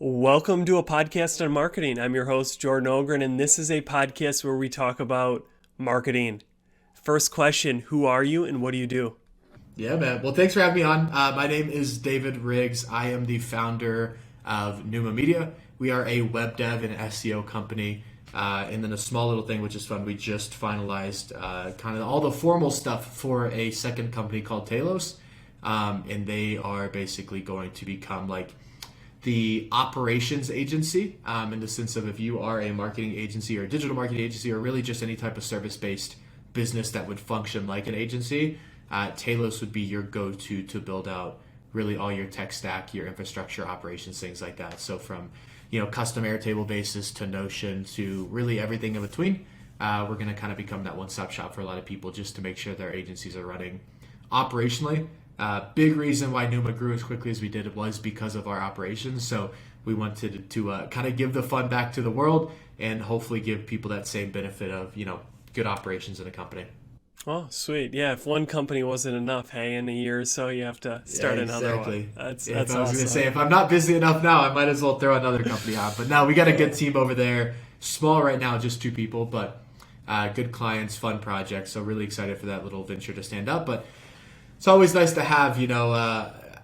Welcome to a podcast on marketing. I'm your host, Jordan Ogren, and this is a podcast where we talk about marketing. First question, who are you and what do you do? Yeah, man. Well, thanks for having me on. My name is David Riggs. I am the founder of Pneuma Media. We are a web dev and SEO company. And then a small little thing, which is fun, we just finalized kind of all the formal stuff for a second company called Talos. And they are basically going to become like the operations agency in the sense of if you are a marketing agency or a digital marketing agency or really just any type of service-based business that would function like an agency, Talos would be your go-to to build out really all your tech stack, your infrastructure, operations, things like that. So from custom Airtable basis to Notion to really everything in between, we're going to kind of become that one-stop shop for a lot of people just to make sure their agencies are running operationally. Big reason why Pneuma grew as quickly as we did was because of our operations. So we wanted to kind of give the fun back to the world and hopefully give people that same benefit of, good operations in a company. Oh, sweet. Yeah, if one company wasn't enough, hey, in a year or so, you have to start another one. That's I was awesome. going to say, if I'm not busy enough now, I might as well throw another company on. But now we got a good team over there. Small right now, just two people, but good clients, fun projects. So really excited for that little venture to stand up. But it's always nice to have,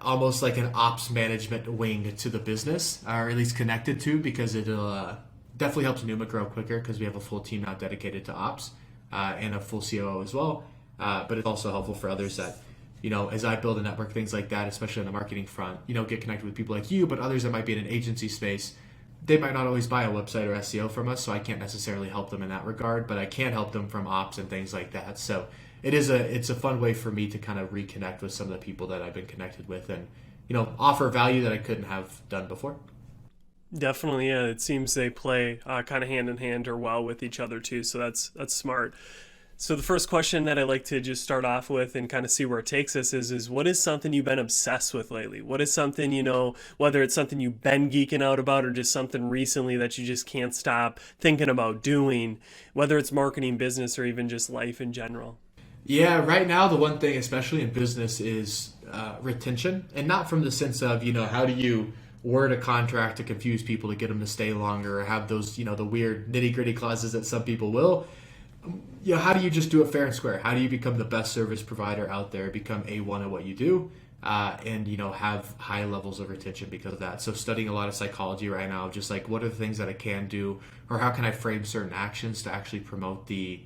almost like an ops management wing to the business, or at least connected to, because it'll definitely helps Pneuma grow quicker because we have a full team now dedicated to ops and a full COO as well. But it's also helpful for others that, as I build a network, things like that, especially on the marketing front, get connected with people like you, but others that might be in an agency space. They might not always buy a website or SEO from us, so I can't necessarily help them in that regard, but I can help them from ops and things like that. So it's a fun way for me to kind of reconnect with some of the people that I've been connected with and, offer value that I couldn't have done before. Definitely, yeah. It seems they play kind of hand in hand or well with each other too, so that's smart. So the first question that I like to just start off with and kind of see where it takes us is what is something you've been obsessed with lately? What is something, whether it's something you've been geeking out about or just something recently that you just can't stop thinking about doing, whether it's marketing, business, or even just life in general? Yeah, right now the one thing, especially in business, is retention, and not from the sense of how do you word a contract to confuse people to get them to stay longer, or have those the weird nitty gritty clauses that some people will. How do you just do it fair and square? How do you become the best service provider out there, become A1 at what you do, and have high levels of retention because of that? So studying a lot of psychology right now, just like what are the things that I can do, or how can I frame certain actions to actually promote the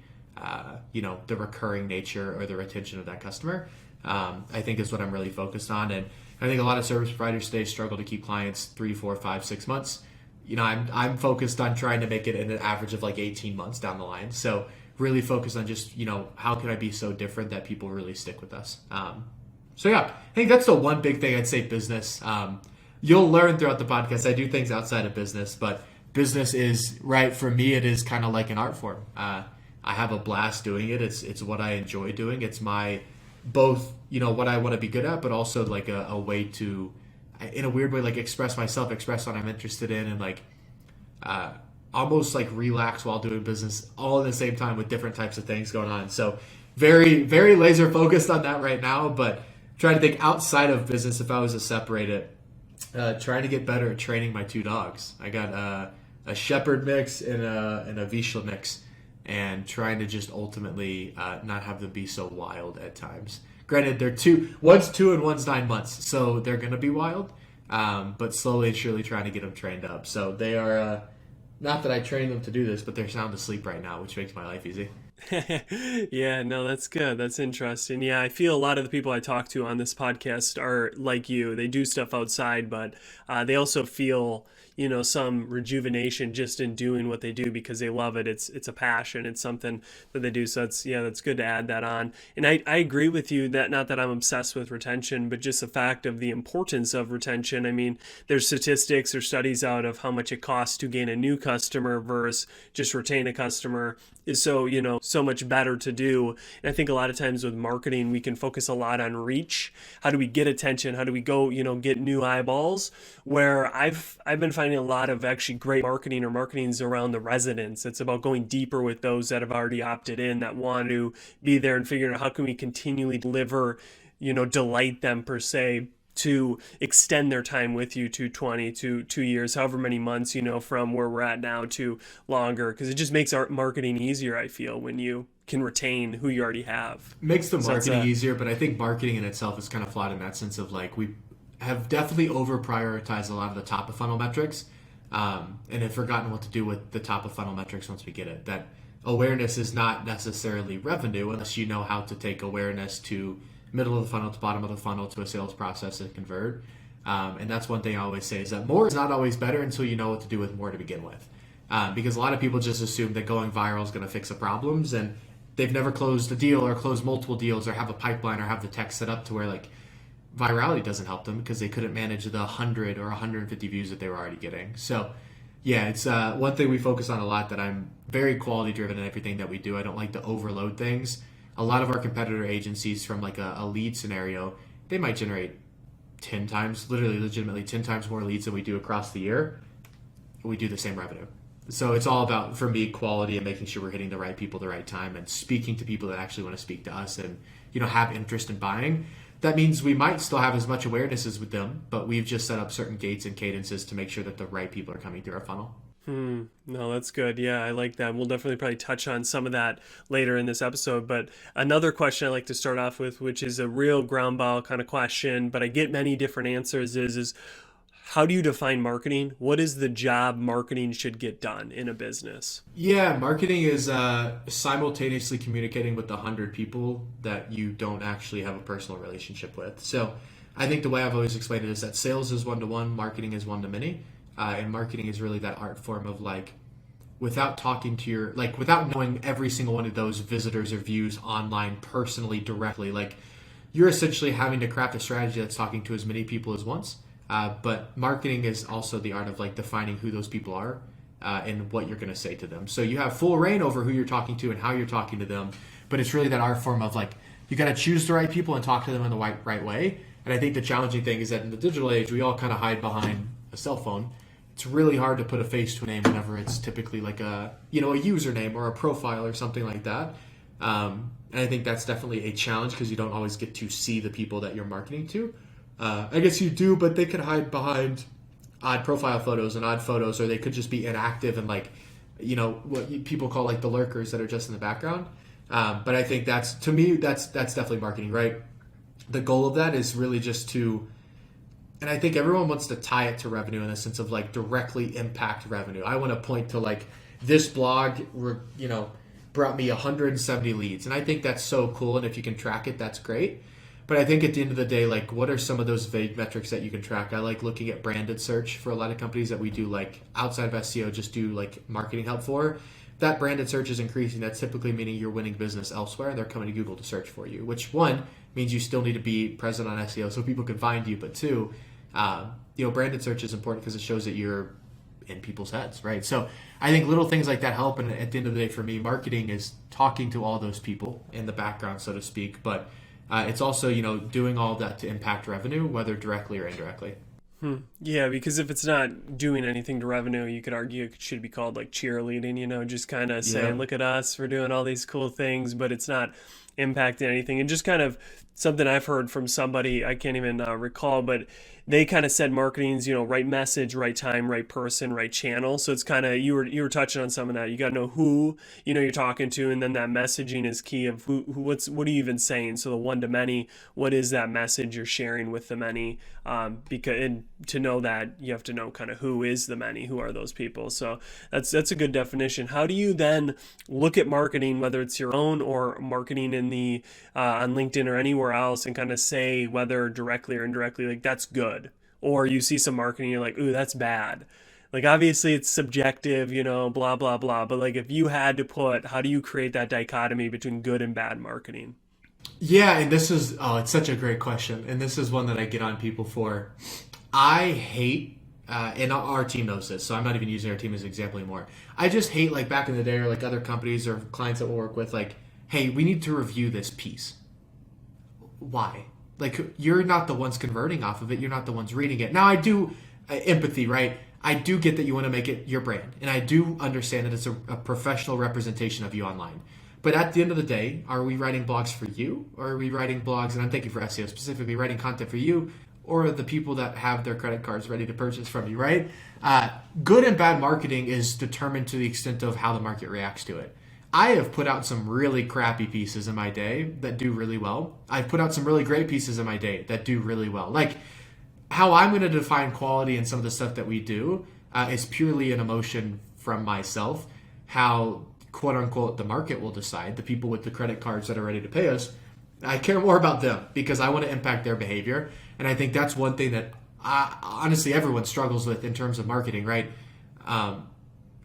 recurring nature or the retention of that customer. I think is what I'm really focused on, and I think a lot of service providers today struggle to keep clients 3, 4, 5, 6 months. I'm focused on trying to make it in an average of like 18 months down the line. So really focused on just how can I be so different that people really stick with us. So yeah, I think that's the one big thing I'd say. Business. You'll learn throughout the podcast. I do things outside of business, but business is right for me. It is kind of like an art form. I have a blast doing it. It's what I enjoy doing. It's my both what I want to be good at, but also like a way to, in a weird way, like express myself, express what I'm interested in, and like almost like relax while doing business all at the same time with different types of things going on. So very, very laser focused on that right now, but trying to think outside of business. If I was to separate it, trying to get better at training my two dogs. I got a Shepherd mix and a Vizsla mix, and trying to just ultimately not have them be so wild at times. Granted, they're one's 2 and one's 9 months, so they're going to be wild, but slowly and surely trying to get them trained up. So they are, not that I train them to do this, but they're sound asleep right now, which makes my life easy. Yeah, no, that's good. That's interesting. Yeah, I feel a lot of the people I talk to on this podcast are like you. They do stuff outside, but they also feel, some rejuvenation just in doing what they do because they love it. It's a passion. It's something that they do. So that's good to add that on. And I agree with you that not that I'm obsessed with retention, but just the fact of the importance of retention. I mean, there's statistics or studies out of how much it costs to gain a new customer versus just retain a customer is so much better to do. And I think a lot of times with marketing, we can focus a lot on reach. How do we get attention? How do we go, get new eyeballs? Where I've been finding a lot of actually great marketing or marketing's around the residents. It's about going deeper with those that have already opted in, that want to be there, and figuring out how can we continually deliver, delight them per se to extend their time with you to 20 to 2 years, however many months, from where we're at now to longer, because it just makes our marketing easier, I feel, when you can retain who you already have. Makes the So it's marketing a easier, but I think marketing in itself is kind of flawed in that sense of like we have definitely over prioritized a lot of the top of funnel metrics, and have forgotten what to do with the top of funnel metrics once we get it. That awareness is not necessarily revenue unless you know how to take awareness to middle of the funnel to bottom of the funnel to a sales process and convert. And that's one thing I always say is that more is not always better until you know what to do with more to begin with. Because a lot of people just assume that going viral is going to fix the problems, and they've never closed a deal or closed multiple deals or have a pipeline or have the tech set up to where like virality doesn't help them because they couldn't manage the 100 or 150 views that they were already getting. So yeah, it's one thing we focus on a lot, that I'm very quality driven in everything that we do. I don't like to overload things. A lot of our competitor agencies, from like a lead scenario, they might generate 10 times, literally legitimately 10 times more leads than we do across the year. We do the same revenue. So it's all about, for me, quality and making sure we're hitting the right people at the right time and speaking to people that actually want to speak to us and, have interest in buying. That means we might still have as much awareness as with them, but we've just set up certain gates and cadences to make sure that the right people are coming through our funnel. No, that's good. Yeah, I like that. We'll definitely probably touch on some of that later in this episode. But another question I like to start off with, which is a real ground ball kind of question, but I get many different answers, is how do you define marketing? What is the job marketing should get done in a business? Yeah, marketing is simultaneously communicating with the 100 people that you don't actually have a personal relationship with. So I think the way I've always explained it is that sales is one-to-one, marketing is one-to-many. And marketing is really that art form of like, without talking to without knowing every single one of those visitors or views online personally, directly, like you're essentially having to craft a strategy that's talking to as many people as once. But marketing is also the art of like defining who those people are and what you're going to say to them. So you have full reign over who you're talking to and how you're talking to them. But it's really that art form of like, you got to choose the right people and talk to them in the right way. And I think the challenging thing is that in the digital age, we all kind of hide behind a cell phone. It's really hard to put a face to a name whenever it's typically like a username or a profile or something like that. And I think that's definitely a challenge because you don't always get to see the people that you're marketing to. I guess you do, but they could hide behind odd profile photos and odd photos, or they could just be inactive and like, what people call like the lurkers that are just in the background. But I think that's definitely marketing, right? The goal of that is really just to, and I think everyone wants to tie it to revenue in the sense of like directly impact revenue. I want to point to like this blog, brought me 170 leads. And I think that's so cool. And if you can track it, that's great. But I think at the end of the day, like what are some of those vague metrics that you can track? I like looking at branded search for a lot of companies that we do like outside of SEO, just do like marketing help for. That branded search is increasing. That's typically meaning you're winning business elsewhere and they're coming to Google to search for you, which one means you still need to be present on SEO so people can find you. But two, branded search is important because it shows that you're in people's heads, right? So I think little things like that help. And at the end of the day, for me, marketing is talking to all those people in the background, so to speak. But it's also, doing all that to impact revenue, whether directly or indirectly. Yeah, because if it's not doing anything to revenue, you could argue it should be called like cheerleading, just kind of saying, look at us, we're doing all these cool things, but it's not impacting anything. And just kind of something I've heard from somebody, I can't even recall, but they kind of said marketing's, right message, right time, right person, right channel. So it's kind of, you were touching on some of that. You got to know who, you're talking to, and then that messaging is key of what are you even saying? So the one to many, what is that message you're sharing with the many? And to know that, you have to know kind of who is the many, who are those people. So that's a good definition. How do you then look at marketing, whether it's your own or marketing in the on LinkedIn or anywhere else, and kind of say whether directly or indirectly, like that's good, or you see some marketing, you're like, ooh, that's bad. Like obviously it's subjective, blah blah blah. But like if you had to put, how do you create that dichotomy between good and bad marketing? Yeah, and it's such a great question. And this is one that I get on people for. I hate, and our team knows this, so I'm not even using our team as an example anymore. I just hate, like back in the day, or like other companies or clients that we'll work with, like, hey, we need to review this piece. Why? Like, you're not the ones converting off of it. You're not the ones reading it. Now, I do empathy, right? I do get that you want to make it your brand. And I do understand that it's a professional representation of you online. But at the end of the day, are we writing blogs for you? Or are we writing blogs, and I'm thinking for SEO specifically, writing content for you? or the people that have their credit cards ready to purchase from you, right? Good and bad marketing is determined to the extent of how the market reacts to it. I have put out some really crappy pieces in my day that do really well. I've put out some really great pieces in my day that do really well. Like how I'm going to define quality in some of the stuff that we do is purely an emotion from myself. How, quote unquote, the market will decide, the people with the credit cards that are ready to pay us, I care more about them because I want to impact their behavior. And I think that's one thing that honestly everyone struggles with in terms of marketing, right?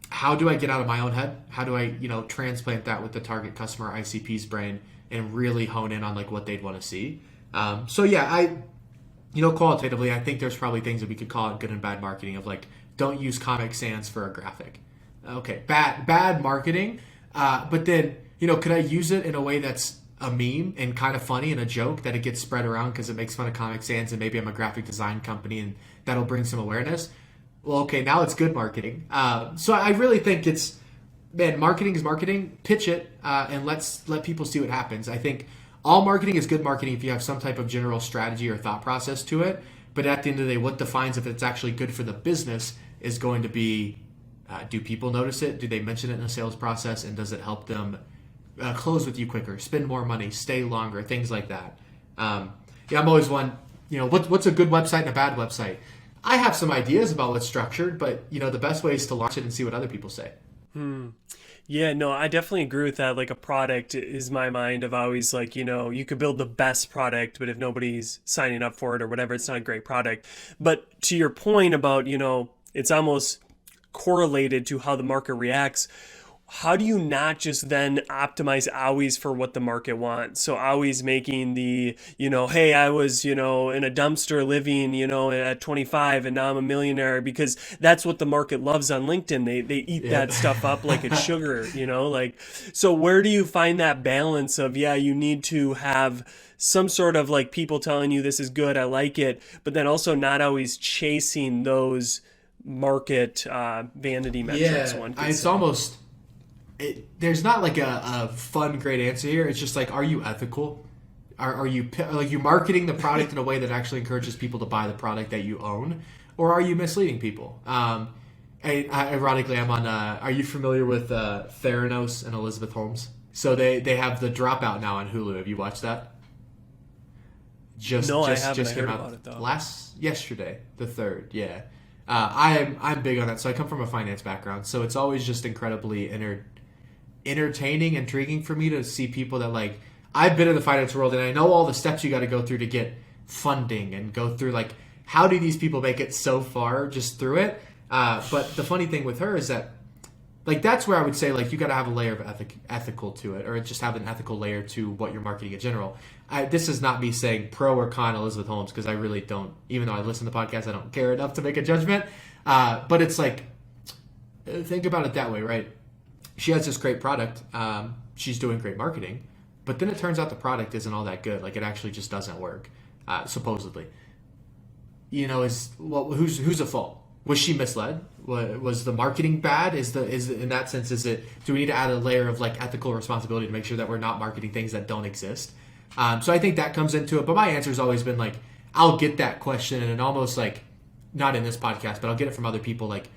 How do I get out of my own head? How do I, transplant that with the target customer ICP's brain and really hone in on like what they'd want to see? Qualitatively, I think there's probably things that we could call it good and bad marketing of like, don't use Comic Sans for a graphic. Okay, bad marketing. But then, could I use it in a way that's a meme and kind of funny and a joke that it gets spread around because it makes fun of Comic Sans and maybe I'm a graphic design company and that'll bring some awareness? Well, okay, now it's good marketing. So I really think marketing is marketing. Pitch it and let people see what happens. I think all marketing is good marketing if you have some type of general strategy or thought process to it. But at the end of the day, what defines if it's actually good for the business is going to be, do people notice it? Do they mention it in the sales process? And does it help them close with you quicker, spend more money, stay longer, things like that? I'm always one, what's a good website and a bad website? I have some ideas about what's structured, but the best way is to launch it and see what other people say. Yeah, no, I definitely agree with that. Like a product is my mind of always like, you could build the best product, but if nobody's signing up for it or whatever, it's not a great product. But to your point about, it's almost correlated to how the market reacts. How do you not just then optimize always for what the market wants? So always making the, hey, I was, in a dumpster living, at 25 and now I'm a millionaire, because that's what the market loves on LinkedIn. They eat that stuff up like it's sugar, so where do you find that balance of, you need to have some sort of like people telling you this is good, I like it, but then also not always chasing those market vanity metrics. It's almost... there's not like a fun, great answer here. It's just like, are you ethical? Are you marketing the product in a way that actually encourages people to buy the product that you own? Or are you misleading people? Ironically, I'm on, are you familiar with Theranos and Elizabeth Holmes? So they have The Dropout now on Hulu. Have you watched that? I haven't. Just came out about it, though. Yesterday, the 3rd, yeah. I'm big on that. So I come from a finance background. So it's always just incredibly entertaining, intriguing for me to see people that like, I've been in the finance world and I know all the steps you got to go through to get funding and go through like, how do these people make it so far just through it? But the funny thing with her is that like, that's where I would say like, you got to have a layer of ethical to it, or just have an ethical layer to what you're marketing in general. This is not me saying pro or con Elizabeth Holmes, because I really don't, even though I listen to the podcast, I don't care enough to make a judgment. But it's like, think about it that way, right? She has this great product. She's doing great marketing, but then it turns out the product isn't all that good. Like it actually just doesn't work, supposedly. Who's at fault? Was she misled? Was the marketing bad? Is in that sense, do we need to add a layer of like ethical responsibility to make sure that we're not marketing things that don't exist? So I think that comes into it. But my answer has always been like, I'll get that question, and almost like, not in this podcast, but I'll get it from other people. Like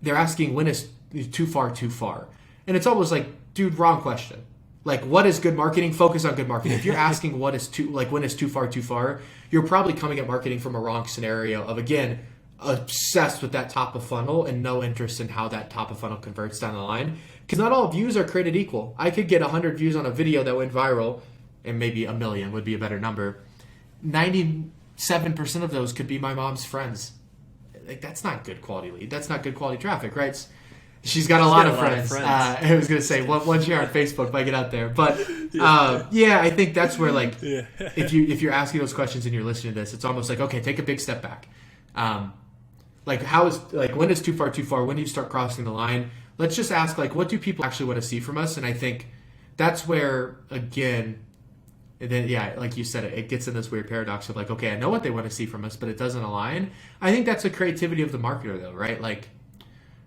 they're asking, when is too far too far? And it's almost like, dude, wrong question. Like, what is good marketing? Focus on good marketing. If you're asking when is too far, you're probably coming at marketing from a wrong scenario of, again, obsessed with that top of funnel and no interest in how that top of funnel converts down the line. Because not all views are created equal. I could get 100 views on a video that went viral, and maybe 1 million would be a better number. 97% of those could be my mom's friends. Like, that's not good quality lead. That's not good quality traffic, right? She's got a lot of friends. I was going to say, once you're on Facebook, might get out there. But I think that's where, like, if you're asking those questions and you're listening to this, it's almost like, okay, take a big step back. When is too far? When do you start crossing the line? Let's just ask, like, what do people actually want to see from us? And I think that's where, again, and then, like you said, it gets in this weird paradox of like, okay, I know what they want to see from us, but it doesn't align. I think that's the creativity of the marketer, though, right? Like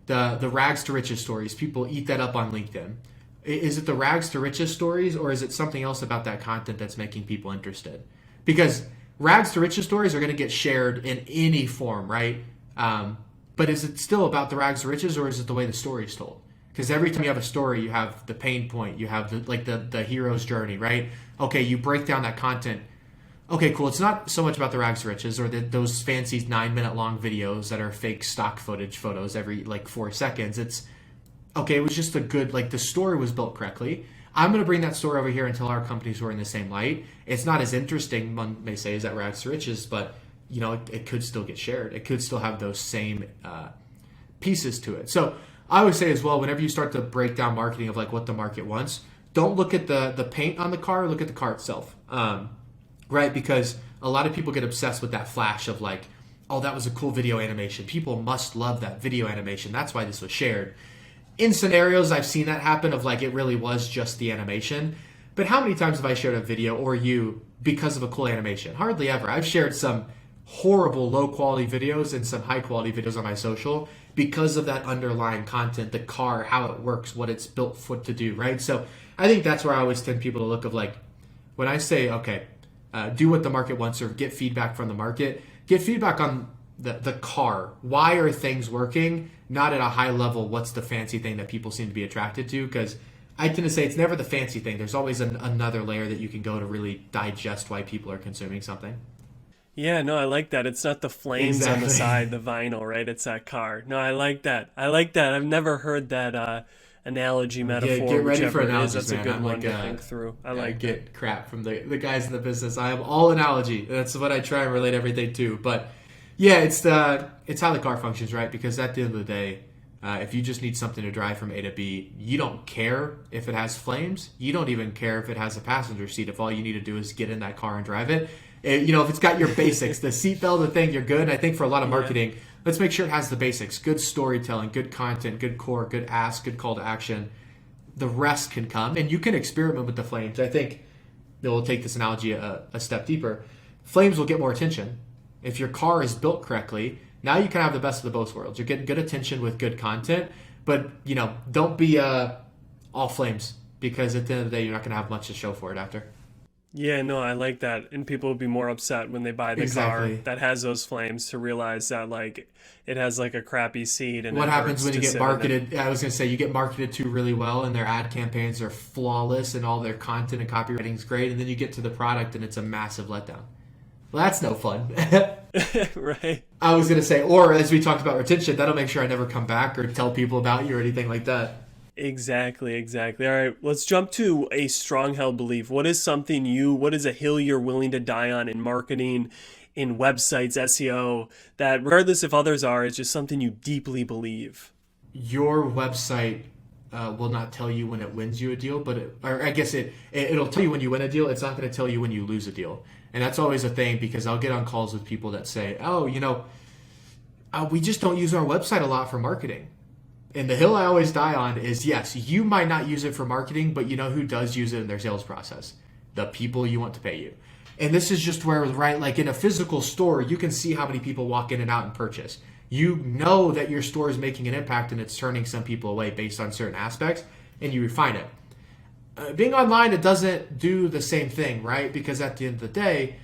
the rags to riches stories, people eat that up on LinkedIn. Is it the rags to riches stories, or is it something else about that content that's making people interested? Because rags to riches stories are going to get shared in any form, right? But is it still about the rags to riches, or is it the way the story is told? Because every time you have a story, you have the pain point, you have the hero's journey, right? Okay, you break down that content. Okay, cool. It's not so much about the rags to riches or those fancy 9-minute long videos that are fake stock footage photos every like 4 seconds. It's okay. It was just a good, like, the story was built correctly. I'm going to bring that story over here and tell our companies we're in the same light. It's not as interesting, one may say, as that rags to riches, but it could still get shared. It could still have those same pieces to it. So I would say as well, whenever you start to break down marketing of like what the market wants, don't look at the paint on the car, look at the car itself. Right? Because a lot of people get obsessed with that flash of like, oh, that was a cool video animation. People must love that video animation. That's why this was shared. In scenarios, I've seen that happen of like, it really was just the animation. But how many times have I shared a video or you because of a cool animation? Hardly ever. I've shared some horrible low quality videos and some high quality videos on my social because of that underlying content, the car, how it works, what it's built for to do, right? So I think that's where I always tend people to look of like, when I say, okay, do what the market wants or get feedback from the market, get feedback on the car. Why are things working? Not at a high level, what's the fancy thing that people seem to be attracted to? Because I tend to say it's never the fancy thing. There's always another layer that you can go to really digest why people are consuming something. Yeah, no, I like that. It's not the flames on the side, the vinyl, right? It's that car. No, I like that. I like that. I've never heard that analogy, metaphor, Get ready for whichever it is. analogies, That's a man. good I'm one like, to think through. I I like it. get crap from the guys in the business. I am all analogy. That's what I try and relate everything to. But yeah, it's how the car functions, right? Because at the end of the day, if you just need something to drive from A to B, you don't care if it has flames. You don't even care if it has a passenger seat. If all you need to do is get in that car and drive it. If it's got your basics, the seatbelt, the thing, you're good. And I think for a lot of marketing, let's make sure it has the basics. Good storytelling, good content, good core, good ask, good call to action. The rest can come. And you can experiment with the flames. I think we'll take this analogy a step deeper. Flames will get more attention. If your car is built correctly, now you can have the best of the both worlds. You're getting good attention with good content, but don't be all flames, because at the end of the day, you're not going to have much to show for it after. Yeah, no, I like that. And people will be more upset when they buy the Exactly. car that has those flames to realize that like it has like a crappy seat and What it happens hurts when you to get sit in it. marketed? I was going to say, you get marketed to really well and their ad campaigns are flawless and all their content and copywriting is great, and then you get to the product and it's a massive letdown. Well, that's no fun. Right. I was going to say, or as we talked about retention, that'll make sure I never come back or tell people about you or anything like that. Exactly, exactly. All right, let's jump to a strong held belief. What is what is a hill you're willing to die on in marketing, in websites, SEO, that regardless if others are, it's just something you deeply believe? Your website will not tell you when it wins you a deal, or I guess it'll tell you when you win a deal. It's not going to tell you when you lose a deal. And that's always a thing, because I'll get on calls with people that say, oh, we just don't use our website a lot for marketing. And the hill I always die on is, yes, you might not use it for marketing, but you know who does use it in their sales process? The people you want to pay you. And this is just where, right, like in a physical store, you can see how many people walk in and out and purchase. You know that your store is making an impact and it's turning some people away based on certain aspects, and you refine it. Being online, it doesn't do the same thing, right? Because at the end of the day,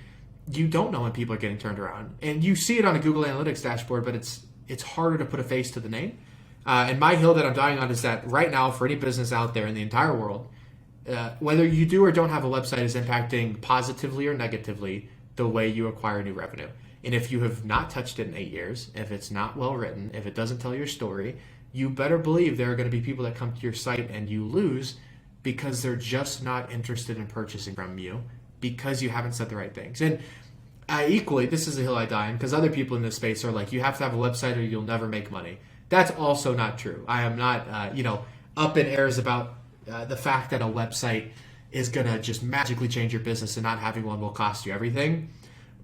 you don't know when people are getting turned around. And you see it on a Google Analytics dashboard, but it's harder to put a face to the name. And my hill that I'm dying on is that right now, for any business out there in the entire world, whether you do or don't have a website is impacting positively or negatively the way you acquire new revenue. And if you have not touched it in 8 years, if it's not well written, if it doesn't tell your story, you better believe there are going to be people that come to your site and you lose because they're just not interested in purchasing from you because you haven't said the right things. And equally, this is a hill I die on, because other people in this space are like, you have to have a website or you'll never make money. That's also not true. I am not, up in airs about the fact that a website is going to just magically change your business, and not having one will cost you everything.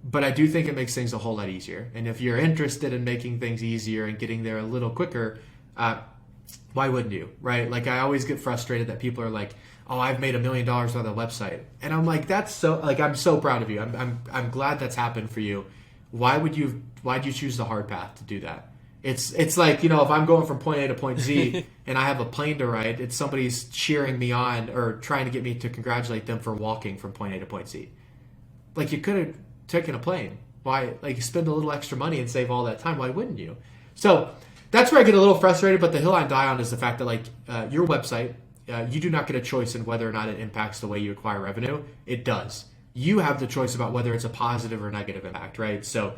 But I do think it makes things a whole lot easier. And if you're interested in making things easier and getting there a little quicker, why wouldn't you, right? Like, I always get frustrated that people are like, oh, I've made $1 million on the website. And I'm like, that's so, like, I'm so proud of you. I'm glad that's happened for you. Why'd you choose the hard path to do that? It's like, if I'm going from point A to point Z and I have a plane to ride, it's somebody's cheering me on or trying to get me to congratulate them for walking from point A to point Z. Like, you could have taking a plane. Why, like, spend a little extra money and save all that time? Why wouldn't you? So that's where I get a little frustrated. But the hill I die on is the fact that, like, your website, you do not get a choice in whether or not it impacts the way you acquire revenue. It does. You have the choice about whether it's a positive or negative impact, right? So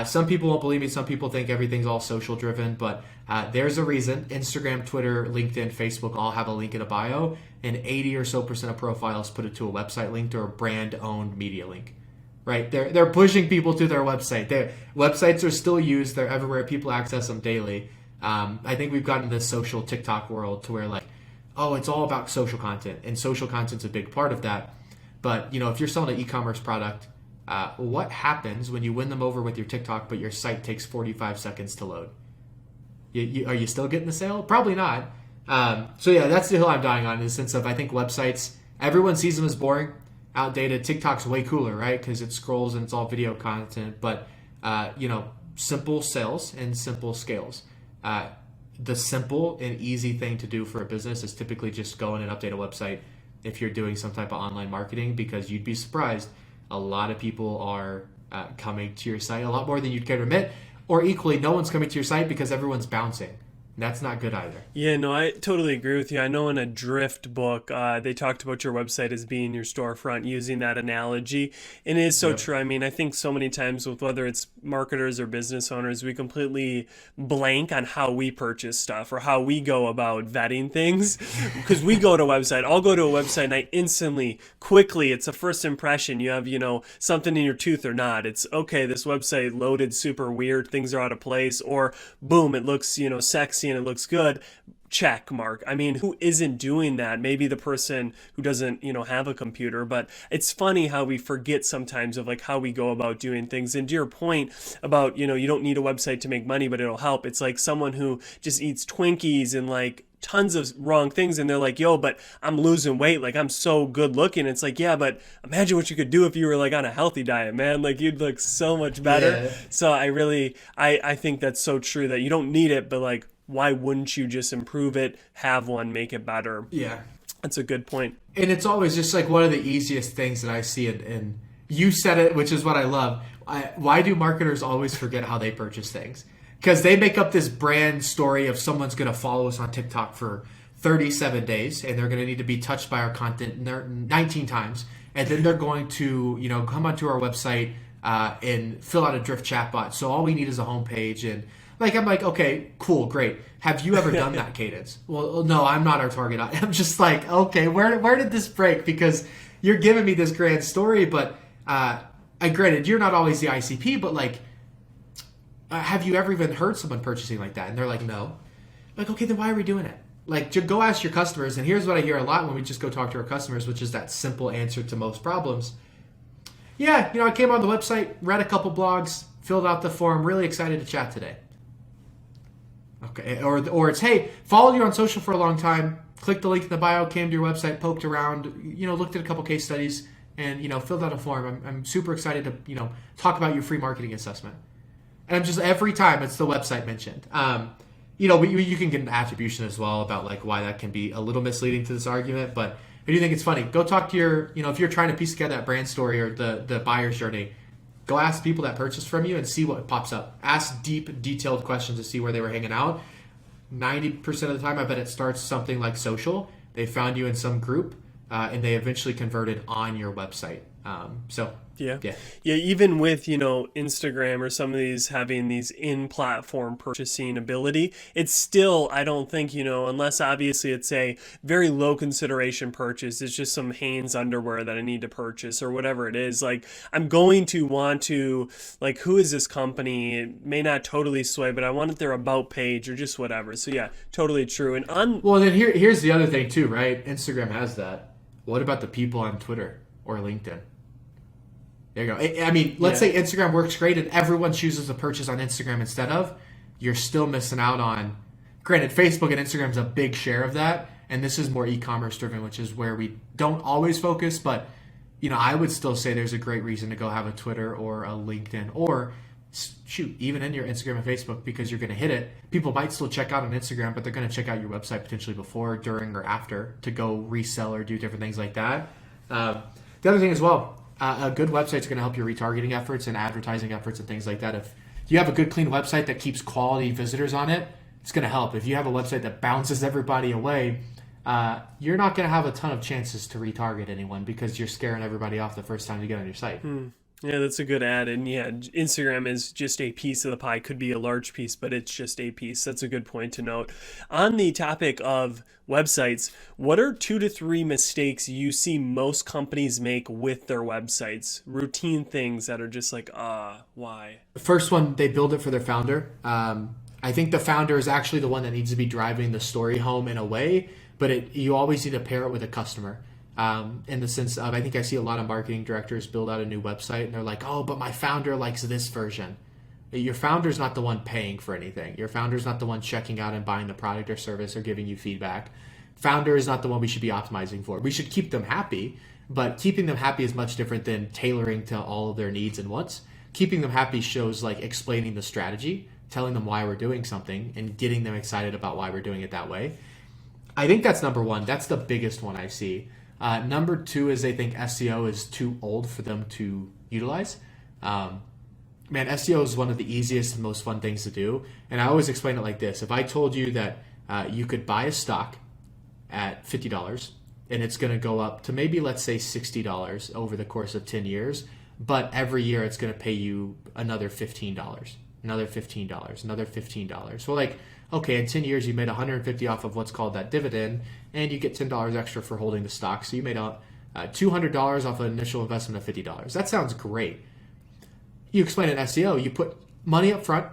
some people won't believe me. Some people think everything's all social driven, but there's a reason. Instagram, Twitter, LinkedIn, Facebook all have a link in a bio, and 80 or so % of profiles put it to a website link or a brand owned media link. Right, they're pushing people to their website. Their websites are still used; they're everywhere. People access them daily. I think we've gotten this social TikTok world to where, like, oh, it's all about social content, and social content's a big part of that. But if you're selling an e-commerce product, what happens when you win them over with your TikTok, but your site takes 45 seconds to load? Are you still getting the sale? Probably not. So yeah, that's the hill I'm dying on, in the sense of, I think websites, everyone sees them as boring, outdated. TikTok's way cooler, right? Because it scrolls and it's all video content. But simple sales and simple scales. The simple and easy thing to do for a business is typically just go in and update a website if you're doing some type of online marketing, because you'd be surprised. A lot of people are coming to your site, a lot more than you'd care to admit, or equally, no one's coming to your site because everyone's bouncing. That's not good either. Yeah, no, I totally agree with you. I know in a Drift book, they talked about your website as being your storefront, using that analogy. And it is so true. I mean, I think so many times with whether it's marketers or business owners, we completely blank on how we purchase stuff or how we go about vetting things. Because we go to a website, I'll go to a website and I instantly, quickly, it's a first impression. You have, something in your tooth or not. It's, okay, this website loaded super weird, things are out of place, or boom, it looks, sexy and it looks good. Check mark. I mean, who isn't doing that? Maybe the person who doesn't, have a computer, but it's funny how we forget sometimes of like how we go about doing things. And to your point about, you don't need a website to make money, but it'll help. It's like someone who just eats Twinkies and like tons of wrong things, and they're like, yo, but I'm losing weight, like I'm so good looking. It's like, yeah, but imagine what you could do if you were like on a healthy diet, man. Like you'd look so much better. Yeah. So I think that's so true, that you don't need it, but like, why wouldn't you just improve it, have one, make it better? Yeah. That's a good point. And it's always just like one of the easiest things that I see it, and you said it, which is what I love. Why do marketers always forget how they purchase things? Because they make up this brand story of someone's going to follow us on TikTok for 37 days, and they're going to need to be touched by our content 19 times. And then they're going to, come onto our website and fill out a Drift chatbot. So all we need is a homepage. And I'm like, okay, cool, great. Have you ever done that cadence? Well, no, I'm not our target. I'm just like, okay, where did this break? Because you're giving me this grand story, but granted, you're not always the ICP, but like, have you ever even heard someone purchasing like that? And they're like, no. Like, okay, then why are we doing it? Like, just go ask your customers. And here's what I hear a lot when we just go talk to our customers, which is that simple answer to most problems. Yeah, I came on the website, read a couple blogs, filled out the form, really excited to chat today. Okay, or it's, hey, followed you on social for a long time, clicked the link in the bio, came to your website, poked around, looked at a couple case studies, and, filled out a form. I'm super excited to, talk about your free marketing assessment. And I'm just, every time it's the website mentioned. You can get an attribution as well about like why that can be a little misleading to this argument, but I do think it's funny. Go talk to your, if you're trying to piece together that brand story or the buyer's journey, go ask people that purchased from you and see what pops up. Ask deep, detailed questions to see where they were hanging out. 90% of the time, I bet it starts something like social. They found you in some group, and they eventually converted on your website. Yeah. Even with, Instagram or some of these having these in-platform purchasing ability, it's still, I don't think, unless obviously it's a very low consideration purchase, it's just some Hanes underwear that I need to purchase or whatever it is. Like, I'm going to want to, like, who is this company? It may not totally sway, but I want their about page or just whatever. So yeah, totally true. And well, then here's the other thing too, right? Instagram has that. What about the people on Twitter or LinkedIn? There you go. I mean, let's say Instagram works great and everyone chooses to purchase on Instagram instead of, you're still missing out on, granted, Facebook and Instagram is a big share of that. And this is more e-commerce driven, which is where we don't always focus. But, I would still say there's a great reason to go have a Twitter or a LinkedIn or shoot, even in your Instagram and Facebook, because you're going to hit it. People might still check out on Instagram, but they're going to check out your website potentially before, during, or after to go resell or do different things like that. The other thing as well, A good website is going to help your retargeting efforts and advertising efforts and things like that. If you have a good, clean website that keeps quality visitors on it, it's going to help. If you have a website that bounces everybody away, you're not going to have a ton of chances to retarget anyone because you're scaring everybody off the first time you get on your site. Yeah, that's a good ad. And yeah, Instagram is just a piece of the pie. Could be a large piece, but it's just a piece. That's a good point to note. On the topic of websites, what are 2 to 3 mistakes you see most companies make with their websites? Routine things that are just like, why? The first one, they build it for their founder. I think the founder is actually the one that needs to be driving the story home in a way, but you always need to pair it with a customer. In the sense of, I think I see a lot of marketing directors build out a new website and they're like, oh, but my founder likes this version. Your founder's not the one paying for anything. Your founder's not the one checking out and buying the product or service or giving you feedback. Founder is not the one we should be optimizing for. We should keep them happy, but keeping them happy is much different than tailoring to all of their needs and wants. Keeping them happy shows like explaining the strategy, telling them why we're doing something, and getting them excited about why we're doing it that way. I think that's number one. That's the biggest one I see. Number two is they think SEO is too old for them to utilize. SEO is one of the easiest and most fun things to do. And I always explain it like this. If I told you that you could buy a stock at $50 and it's going to go up to maybe, let's say, $60 over the course of 10 years, but every year it's going to pay you another $15, another $15, another $15. Well, okay, in 10 years you made $150 off of what's called that dividend, and you get $10 extra for holding the stock. So you made $200 off an initial investment of $50. That sounds great. You explain it in SEO, you put money up front,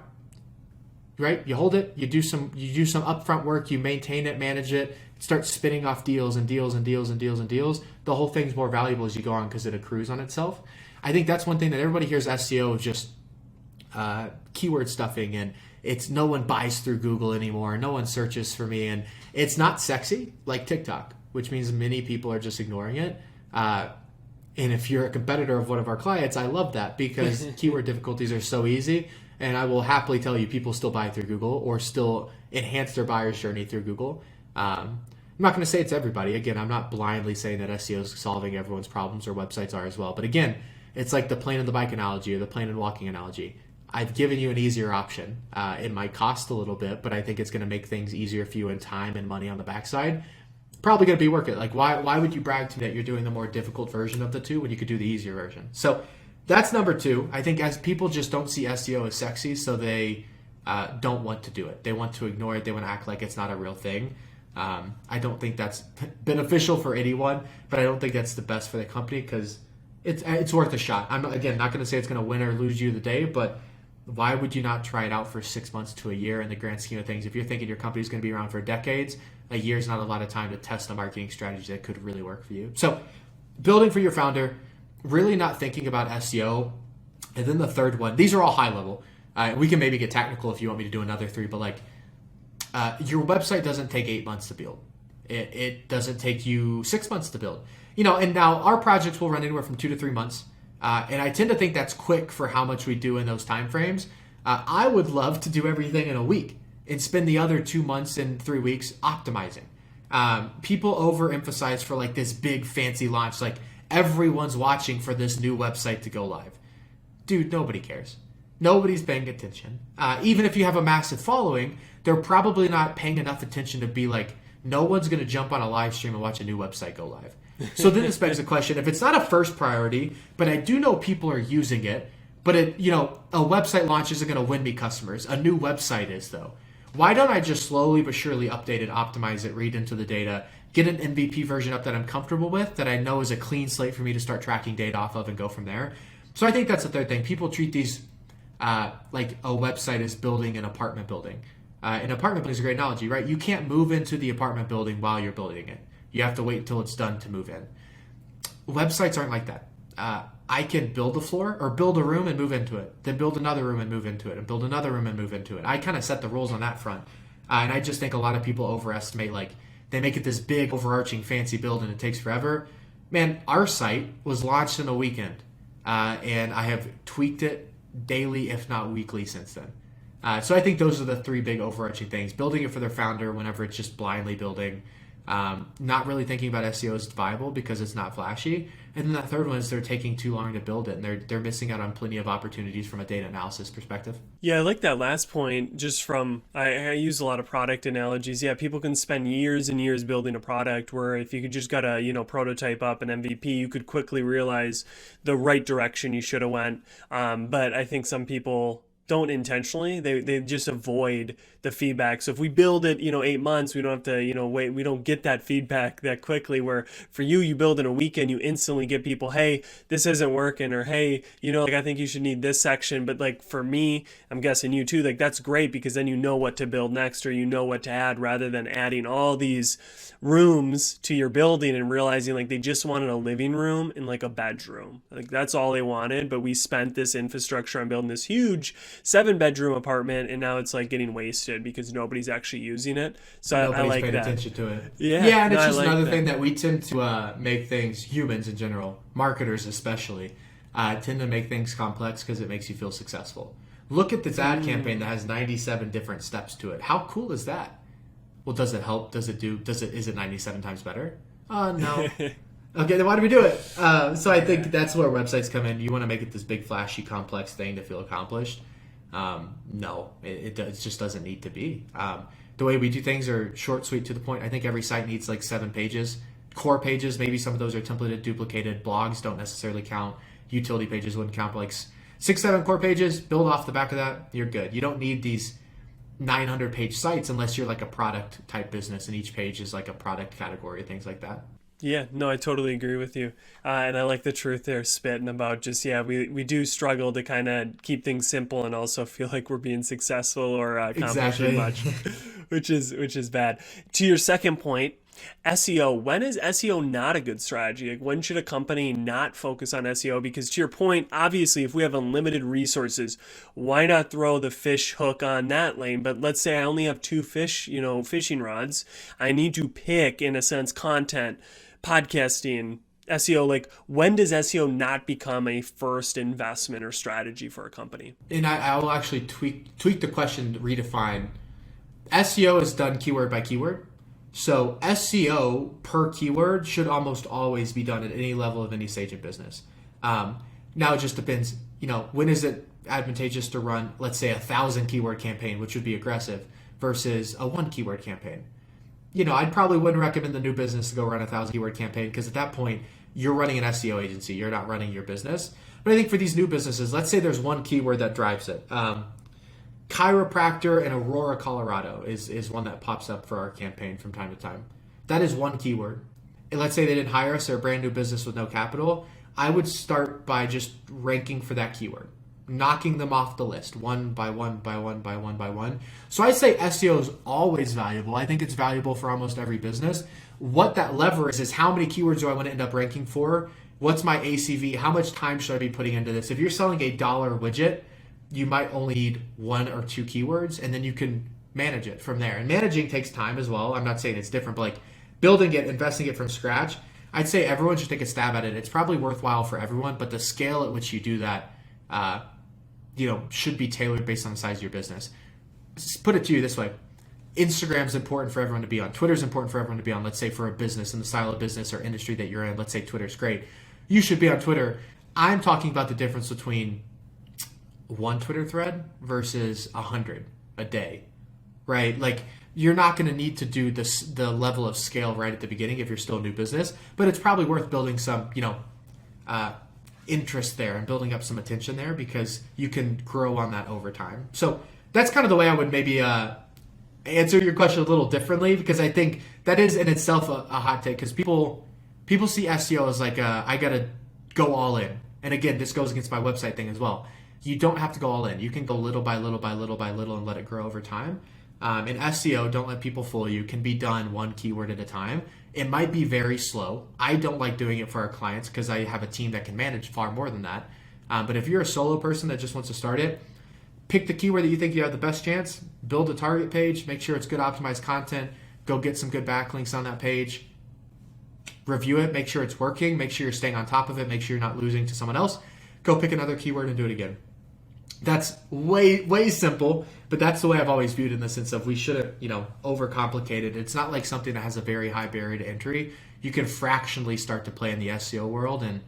right? You hold it, you do some upfront work, you maintain it, manage it, start spinning off deals and deals and deals and deals and deals. The whole thing's more valuable as you go on because it accrues on itself. I think that's one thing that everybody hears SEO is just keyword stuffing, and it's no one buys through Google anymore. No one searches for me, and it's not sexy like TikTok, which means many people are just ignoring it. And if you're a competitor of one of our clients, I love that because keyword difficulties are so easy. And I will happily tell you, people still buy through Google or still enhance their buyer's journey through Google. I'm not going to say it's everybody. Again, I'm not blindly saying that SEO is solving everyone's problems, or websites are as well. But again, it's like the plane and the bike analogy or the plane and walking analogy. I've given you an easier option. It might cost a little bit, but I think it's going to make things easier for you in time and money on the backside. Probably going to be worth it. Like, why would you brag to me that you're doing the more difficult version of the two when you could do the easier version? So that's number two. I think as people just don't see SEO as sexy, so they don't want to do it. They want to ignore it. They want to act like it's not a real thing. I don't think that's beneficial for anyone, but I don't think that's the best for the company because it's worth a shot. I'm, again, not going to say it's going to win or lose you the day, but why would you not try it out for 6 months to a year in the grand scheme of things? If you're thinking your company's going to be around for decades, a year is not a lot of time to test a marketing strategy that could really work for you. So building for your founder, really not thinking about SEO. And then the third one, these are all high level. We can maybe get technical if you want me to do another three, but your website doesn't take 8 months to build. It doesn't take you 6 months to build. And now our projects will run anywhere from 2 to 3 months. And I tend to think that's quick for how much we do in those time frames. I would love to do everything in a week and spend the other 2 months and 3 weeks optimizing. People overemphasize for this big fancy launch, like everyone's watching for this new website to go live. Dude, nobody cares. Nobody's paying attention. Even if you have a massive following, they're probably not paying enough attention to be like, no one's going to jump on a live stream and watch a new website go live. So then this begs the question, if it's not a first priority, but I do know people are using it, but a website launch isn't going to win me customers. A new website is, though. Why don't I just slowly but surely update it, optimize it, read into the data, get an MVP version up that I'm comfortable with, that I know is a clean slate for me to start tracking data off of and go from there. So I think that's the third thing. People treat these like a website is building an apartment building. An apartment building is a great analogy, right? You can't move into the apartment building while you're building it. You have to wait until it's done to move in. Websites aren't like that. I can build a floor or build a room and move into it, then build another room and move into it, and build another room and move into it. I kind of set the rules on that front. And I just think a lot of people overestimate, they make it this big, overarching, fancy build and it takes forever. Man, our site was launched in a weekend, and I have tweaked it daily, if not weekly, since then. So I think those are the three big overarching things. Building it for their founder whenever it's just blindly building. not really thinking about SEO as viable because it's not flashy. And then that third one is they're taking too long to build it, and they're missing out on plenty of opportunities from a data analysis perspective. Yeah, I like that last point. Just from I use a lot of product analogies. Yeah, people can spend years and years building a product where if you could just got a prototype up an MVP, you could quickly realize the right direction you should have went. But I think some people don't intentionally. They just avoid the feedback. So if we build it, 8 months, we don't have to, wait. We don't get that feedback that quickly. Where for you build in a weekend, you instantly get people, hey, this isn't working, or hey, like I think you should need this section. But like for me, I'm guessing you too. Like that's great because then you know what to build next, or you know what to add, rather than adding all these rooms to your building and realizing like they just wanted a living room and like a bedroom. Like that's all they wanted. But we spent this infrastructure on building this huge 7-bedroom apartment, and now it's like getting wasted because nobody's actually using it. So I like paying that. attention to it. Yeah, and it's no, just I like another that. thing that we tend to make things, humans in general, marketers especially, tend to make things complex because it makes you feel successful. Look at this ad campaign that has 97 different steps to it. How cool is that? Well, does it help? Is it 97 times better? No. Okay, then why do we do it? So I think that's where websites come in. You want to make it this big, flashy, complex thing to feel accomplished. No, it just doesn't need to be. The way we do things are short, sweet, to the point. I think every site needs like 7 pages. Core pages, maybe some of those are templated, duplicated. Blogs don't necessarily count. Utility pages wouldn't count. But like 6, 7 core pages, build off the back of that, you're good. You don't need these 900-page sites unless you're like a product type business and each page is like a product category, things like that. Yeah, no, I totally agree with you. And I like the truth there, spitting about just, yeah, we do struggle to kind of keep things simple and also feel like we're being successful or accomplishing Exactly. much, which is bad. To your second point, SEO. When is SEO not a good strategy? Like when should a company not focus on SEO? Because to your point, obviously, if we have unlimited resources, why not throw the fish hook on that lane? But let's say I only have 2 fishing rods. I need to pick, in a sense, content, podcasting, SEO. Like when does SEO not become a first investment or strategy for a company? And I will actually tweak the question to redefine. SEO is done keyword by keyword. So SEO per keyword should almost always be done at any level of any stage of business. Now it just depends, when is it advantageous to run, let's say, 1,000 keyword campaign, which would be aggressive, versus a 1 keyword campaign. I probably wouldn't recommend the new business to go run 1,000 keyword campaign because at that point you're running an SEO agency, you're not running your business. But I think for these new businesses, let's say there's one keyword that drives it. Chiropractor in Aurora, Colorado is one that pops up for our campaign from time to time. That is one keyword. And let's say they didn't hire us, they're a brand new business with no capital. I would start by just ranking for that keyword, knocking them off the list one by one by one by one by one. So I say SEO is always valuable. I think it's valuable for almost every business. What that lever is how many keywords do I want to end up ranking for? What's my ACV? How much time should I be putting into this? If you're selling a dollar widget, you might only need 1 or 2 keywords, and then you can manage it from there. And managing takes time as well. I'm not saying it's different, but like building it, investing it from scratch, I'd say everyone should take a stab at it. It's probably worthwhile for everyone, but the scale at which you do that, should be tailored based on the size of your business. Just put it to you this way. Instagram's important for everyone to be on. Twitter's important for everyone to be on. Let's say for a business in the style of business or industry that you're in, let's say Twitter's great. You should be on Twitter. I'm talking about the difference between 1 Twitter thread versus 100 a day, right? Like you're not going to need to do the level of scale right at the beginning if you're still a new business, but it's probably worth building some, interest there and building up some attention there because you can grow on that over time. So that's kind of the way I would maybe answer your question a little differently because I think that is in itself a hot take because people see SEO as like I got to go all in. And again, this goes against my website thing as well. You don't have to go all in. You can go little by little by little by little and let it grow over time. And SEO, don't let people fool you, can be done 1 keyword at a time. It might be very slow. I don't like doing it for our clients because I have a team that can manage far more than that. But if you're a solo person that just wants to start it, pick the keyword that you think you have the best chance, build a target page, make sure it's good optimized content, go get some good backlinks on that page, review it, make sure it's working, make sure you're staying on top of it, make sure you're not losing to someone else, go pick another keyword and do it again. That's way simple, but that's the way I've always viewed it in the sense of we shouldn't, overcomplicate it. It's not like something that has a very high barrier to entry. You can fractionally start to play in the SEO world and,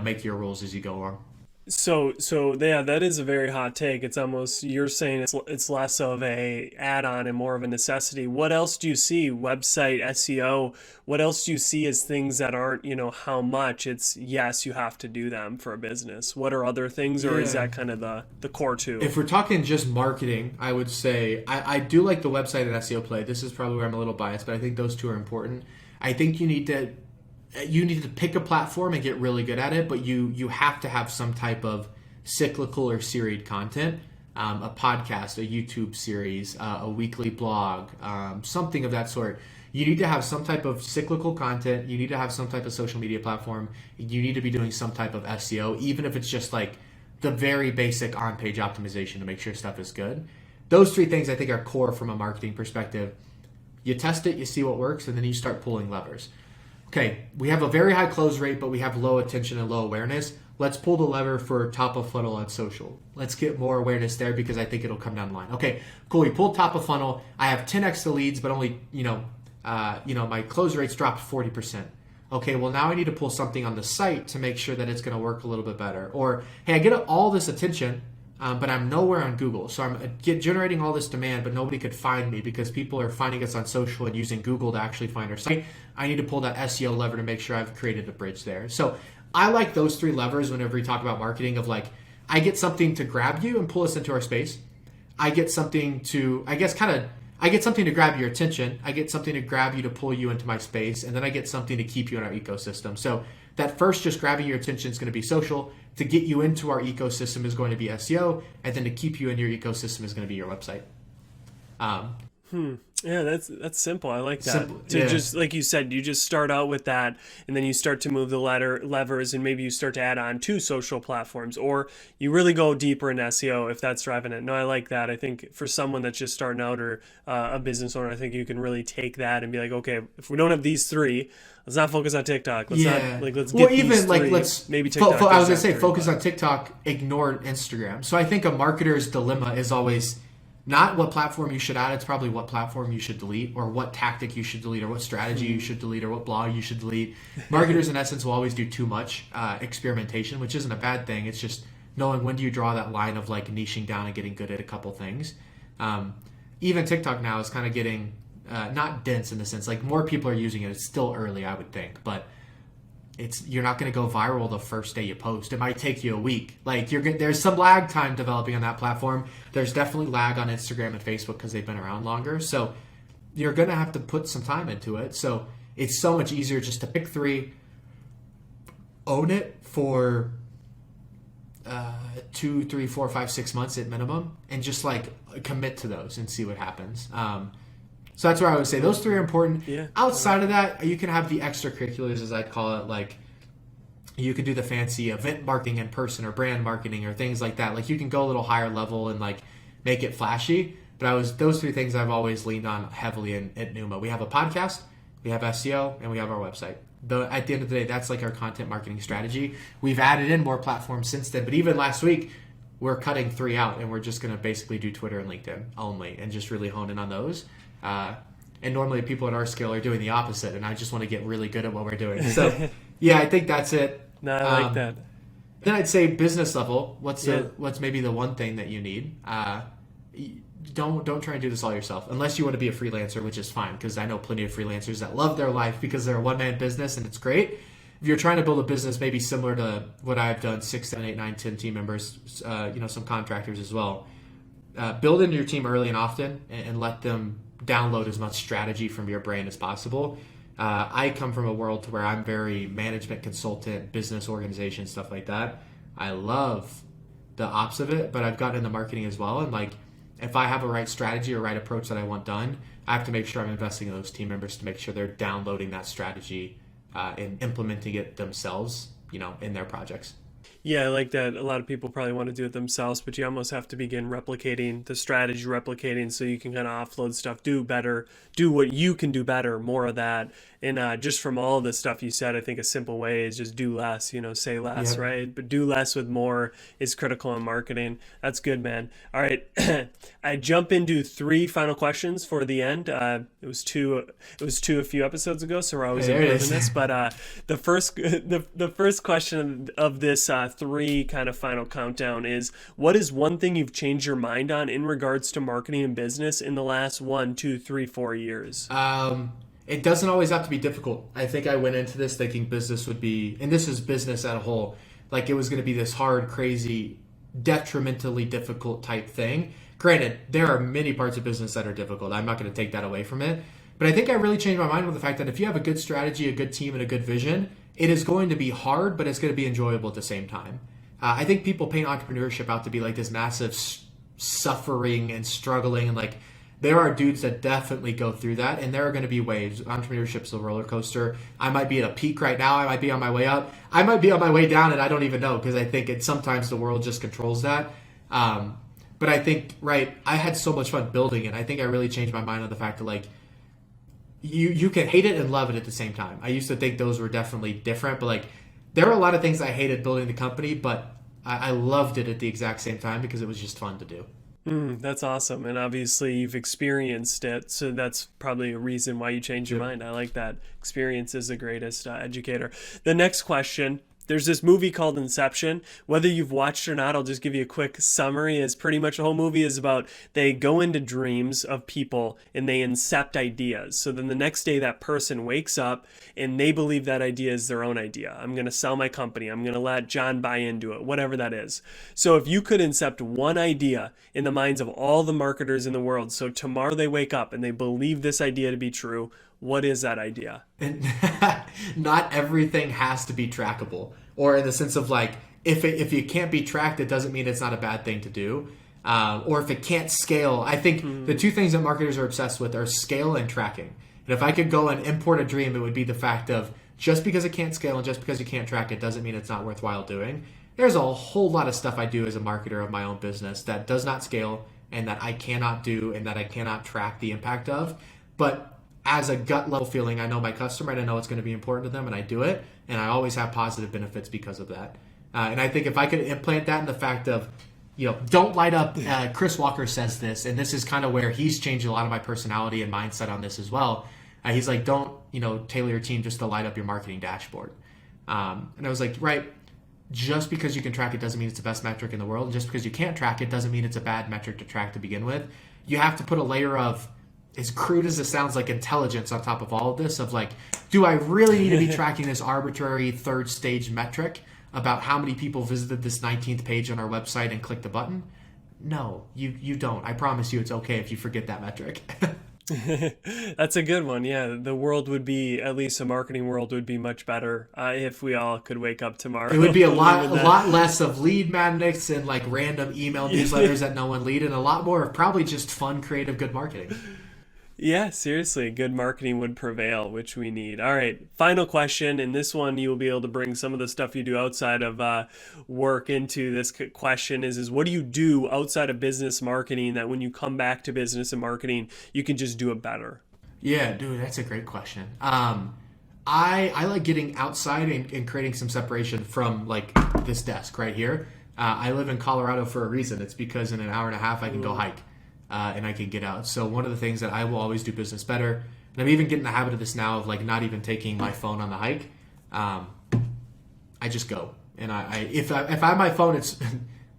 make your rules as you go along. So yeah, that is a very hot take. It's almost you're saying it's less of a add-on and more of a necessity. What else do you see? Website SEO. What else do you see as things that aren't, how much? It's yes, you have to do them for a business. What are other things, or is Yeah. that kind of the core too? If we're talking just marketing, I would say I do like the website and SEO play. This is probably where I'm a little biased, but I think those two are important. I think you need to pick a platform and get really good at it, but you have to have some type of cyclical or seried content, a podcast, a YouTube series, a weekly blog, something of that sort. You need to have some type of cyclical content. You need to have some type of social media platform. You need to be doing some type of SEO, even if it's just like the very basic on-page optimization to make sure stuff is good. Those three things I think are core from a marketing perspective. You test it, you see what works, and then you start pulling levers. Okay, we have a very high close rate, but we have low attention and low awareness. Let's pull the lever for top of funnel on social. Let's get more awareness there because I think it'll come down the line. Okay, cool. We pulled top of funnel. I have 10x the leads, but only my close rates dropped 40%. Okay, well now I need to pull something on the site to make sure that it's going to work a little bit better. Or hey, I get all this attention, but I'm nowhere on Google. So I'm generating all this demand, but nobody could find me because people are finding us on social and using Google to actually find our site. I need to pull that SEO lever to make sure I've created a bridge there. So I like those three levers whenever we talk about marketing of like, I get something to grab you and pull us into our space. I get something to, I get something to grab your attention. I get something to grab you to pull you into my space. And then I get something to keep you in our ecosystem. So that first just grabbing your attention is going to be social. To get you into our ecosystem is going to be SEO. And then to keep you in your ecosystem is going to be your website. Yeah, that's simple. I like that. Simple, To yeah. just like you said, you just start out with that, and then you start to move the levers, and maybe you start to add on to social platforms, or you really go deeper in SEO if that's driving it. No, I like that. I think for someone that's just starting out or a business owner, I think you can really take that and be like, okay, if we don't have these three, let's not focus on TikTok. Let's not let's get these three. Maybe TikTok. I was is going to say, after, focus but- on TikTok, ignore Instagram. So I think a marketer's dilemma is always not what platform you should add, it's probably what platform you should delete, or what tactic you should delete, or what strategy you should delete, or what blog you should delete. Marketers, in essence, will always do too much experimentation, which isn't a bad thing. It's just knowing when do you draw that line of like niching down and getting good at a couple things. Even TikTok now is kind of getting not dense in the sense, like more people are using it. It's still early, I would think, but you're not going to go viral the first day you post. It might take you a week. Like there's some lag time developing on that platform. There's definitely lag on Instagram and Facebook because they've been around longer. So you're going to have to put some time into it. So it's so much easier just to pick three, own it for 2, 3, 4, 5, 6 months at minimum, and just like commit to those and see what happens. So that's where I would say those three are important. Yeah. Outside of that, you can have the extracurriculars, as I'd call it. Like you could do the fancy event marketing in person or brand marketing or things like that. Like you can go a little higher level and like make it flashy. But those three things I've always leaned on heavily at Pneuma. We have a podcast, we have SEO, and we have our website. At the end of the day, that's like our content marketing strategy. We've added in more platforms since then. But even last week, we're cutting 3 out, and we're just going to basically do Twitter and LinkedIn only and just really hone in on those. And normally people at our scale are doing the opposite, and I just want to get really good at what we're doing. So, yeah, I think that's it. No, I like that. Then I'd say business level. What's maybe the one thing that you need? Don't try and do this all yourself, unless you want to be a freelancer, which is fine, because I know plenty of freelancers that love their life because they're a one-man business, and it's great. If you're trying to build a business maybe similar to what I've done, 6, 7, 8, 9, 10 team members, some contractors as well, build into your team early and often, and let them download as much strategy from your brain as possible. I come from a world to where I'm very management consultant, business organization, stuff like that. I love the ops of it, but I've gotten into marketing as well. And like, if I have a right strategy or right approach that I want done, I have to make sure I'm investing in those team members to make sure they're downloading that strategy and implementing it themselves, in their projects. Yeah, I like that. A lot of people probably want to do it themselves, but you almost have to begin replicating the strategy, replicating so you can kind of offload stuff, do better, do what you can do better, more of that. And just from all the stuff you said, I think a simple way is just do less, say less, Yeah. right? But do less with more is critical in marketing. That's good, man. All right. I jump into three final questions for the end. It was two a few episodes ago, so we're always There it improving is. this. But the first question of this three kind of final countdown is: what is one thing you've changed your mind on in regards to marketing and business in the last 1, 2, 3, 4 years? It doesn't always have to be difficult. I think I went into this thinking business would be, and this is business at a whole, like it was going to be this hard, crazy, detrimentally difficult type thing. Granted, there are many parts of business that are difficult. I'm not going to take that away from it. But I think I really changed my mind with the fact that if you have a good strategy, a good team, and a good vision, it is going to be hard, but it's going to be enjoyable at the same time. I think people paint entrepreneurship out to be like this massive suffering and struggling, and like there are dudes that definitely go through that, and there are going to be waves. Entrepreneurship's a roller coaster. I might be at a peak right now. I might be on my way up. I might be on my way down, and I don't even know because I think sometimes the world just controls that. But I think, right, I had so much fun building it. I think I really changed my mind on the fact that like you can hate it and love it at the same time. I used to think those were definitely different, but like there were a lot of things I hated building the company, but I loved it at the exact same time because it was just fun to do. That's awesome. And obviously, you've experienced it. So that's probably a reason why you changed your Yep. mind. I like that. Experience is the greatest educator. The next question: there's this movie called Inception. Whether you've watched or not, I'll just give you a quick summary. Is pretty much the whole movie is about they go into dreams of people and they incept ideas. So then the next day that person wakes up and they believe that idea is their own idea. I'm going to sell my company. I'm going to let John buy into it, whatever that is. So if you could incept one idea in the minds of all the marketers in the world, so tomorrow they wake up and they believe this idea to be true, what is that idea? And not everything has to be trackable, or in the sense of like if you can't be tracked, it doesn't mean it's not a bad thing to do. Or if it can't scale, I think the two things that marketers are obsessed with are scale and tracking. And if I could go and import a dream, it would be the fact of just because it can't scale and just because you can't track it doesn't mean it's not worthwhile doing. There's a whole lot of stuff I do as a marketer of my own business that does not scale and that I cannot do and that I cannot track the impact of. But as a gut level feeling, I know my customer and I know it's going to be important to them and I do it. And I always have positive benefits because of that. And I think if I could implant that in the fact of, don't light up. Chris Walker says this, and this is kind of where he's changed a lot of my personality and mindset on this as well. He's like, don't, tailor your team just to light up your marketing dashboard. And I was like, right, just because you can track it doesn't mean it's the best metric in the world. And just because you can't track it doesn't mean it's a bad metric to track to begin with. You have to put a layer of, as crude as it sounds, like intelligence on top of all of this of like, do I really need to be tracking this arbitrary third stage metric about how many people visited this 19th page on our website and clicked the button? No, you don't. I promise you it's okay if you forget that metric. That's a good one. Yeah, the world would be, at least the marketing world would be much better if we all could wake up tomorrow. It would be a believing that. lot less of lead magnets and like random email newsletters that no one lead, and a lot more of probably just fun, creative, good marketing. Yeah, seriously, good marketing would prevail, which we need. All right, final question, and this one you will be able to bring some of the stuff you do outside of work into this question is what do you do outside of business marketing that when you come back to business and marketing, you can just do it better? Yeah, dude, that's a great question. I like getting outside and creating some separation from like this desk right here. I live in Colorado for a reason. It's because in an hour and a half I can go hike. And I can get out. So one of the things that I will always do business better, and I'm even getting the habit of this now of like not even taking my phone on the hike. I just go, and if I have my phone, it's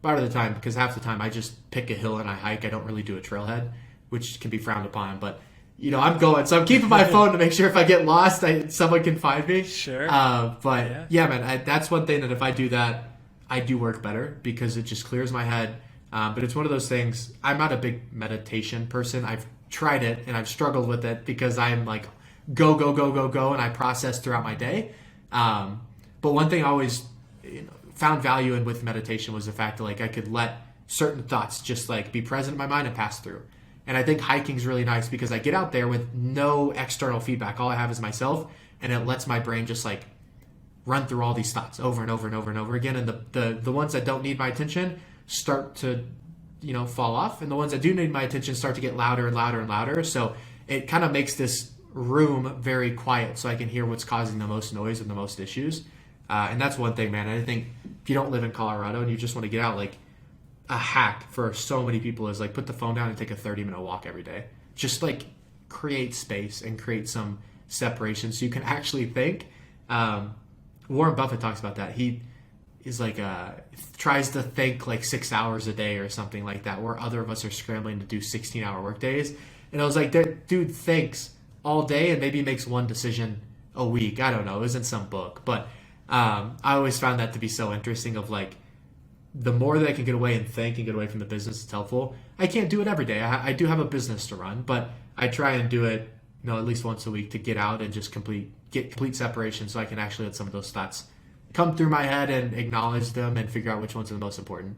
part of the time because half the time I just pick a hill and I hike. I don't really do a trailhead, which can be frowned upon. But I'm going, so I'm keeping my phone to make sure if I get lost, someone can find me. Sure. But yeah, man, that's one thing that if I do that, I do work better because it just clears my head. But it's one of those things. I'm not a big meditation person. I've tried it and I've struggled with it because I'm like go, go, go, go, go, and I process throughout my day. But one thing I always found value in with meditation was the fact that like I could let certain thoughts just like be present in my mind and pass through. And I think hiking is really nice because I get out there with no external feedback. All I have is myself, and it lets my brain just like run through all these thoughts over and over and over and over again. And the ones that don't need my attention start to, fall off. And the ones that do need my attention start to get louder and louder and louder. So it kind of makes this room very quiet so I can hear what's causing the most noise and the most issues. And that's one thing, man. I think if you don't live in Colorado and you just want to get out, like a hack for so many people is like put the phone down and take a 30-minute walk every day. Just like create space and create some separation so you can actually think. Warren Buffett talks about that. He is like tries to think like 6 hours a day or something like that, where other of us are scrambling to do 16-hour work days. And I was like, that dude thinks all day and maybe makes one decision a week. I don't know. It was in some book. But I always found that to be so interesting of like, the more that I can get away and think and get away from the business, it's helpful. I can't do it every day. I do have a business to run, but I try and do it, at least once a week to get out and just get complete separation so I can actually let some of those thoughts come through my head and acknowledge them and figure out which ones are the most important.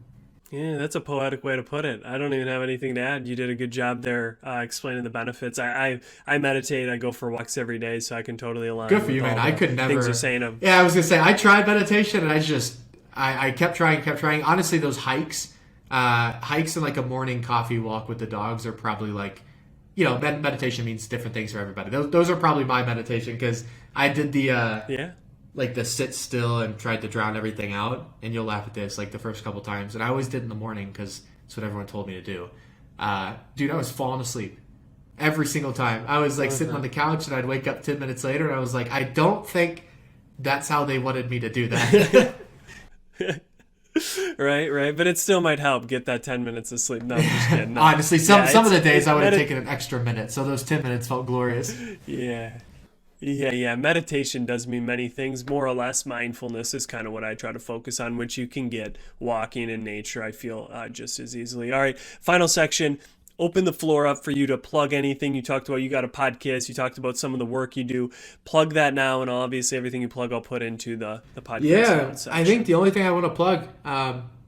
Yeah, that's a poetic way to put it. I don't even have anything to add. You did a good job there explaining the benefits. I meditate. I go for walks every day, so I can totally align. Good for you, man. I could never. Things you're saying. Yeah, I was gonna say I tried meditation and I kept trying. Honestly, those hikes and like a morning coffee walk with the dogs are probably like, meditation means different things for everybody. Those are probably my meditation because I did the like the sit still and tried to drown everything out. And you'll laugh at this, like the first couple times. And I always did in the morning because it's what everyone told me to do. Dude, I was falling asleep every single time. I was like sitting on the couch and I'd wake up 10 minutes later and I was like, I don't think that's how they wanted me to do that. Right. But it still might help get that 10 minutes of sleep. No, I'm just kidding. No. Honestly, some of the days I would have taken an extra minute. So those 10 minutes felt glorious. Yeah. Meditation does mean many things. More or less, mindfulness is kind of what I try to focus on, which you can get walking in nature, I feel, just as easily. All right, final section. Open the floor up for you to plug anything. You talked about you got a podcast. You talked about some of the work you do. Plug that now, and obviously everything you plug I'll put into the podcast. Yeah, I think the only thing I want to plug,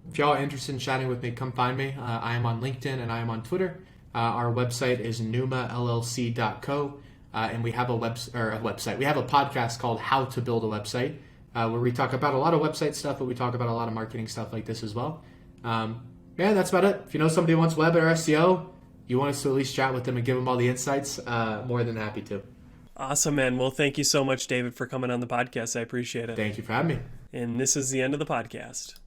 if y'all are interested in chatting with me, come find me. I am on LinkedIn and I am on Twitter. Our website is pneumallc.co. And we have a website. We have a podcast called How to Build a Website, where we talk about a lot of website stuff, but we talk about a lot of marketing stuff like this as well. That's about it. If you know somebody who wants web or SEO, you want us to at least chat with them and give them all the insights, more than happy to. Awesome, man. Well, thank you so much, David, for coming on the podcast. I appreciate it. Thank you for having me. And this is the end of the podcast.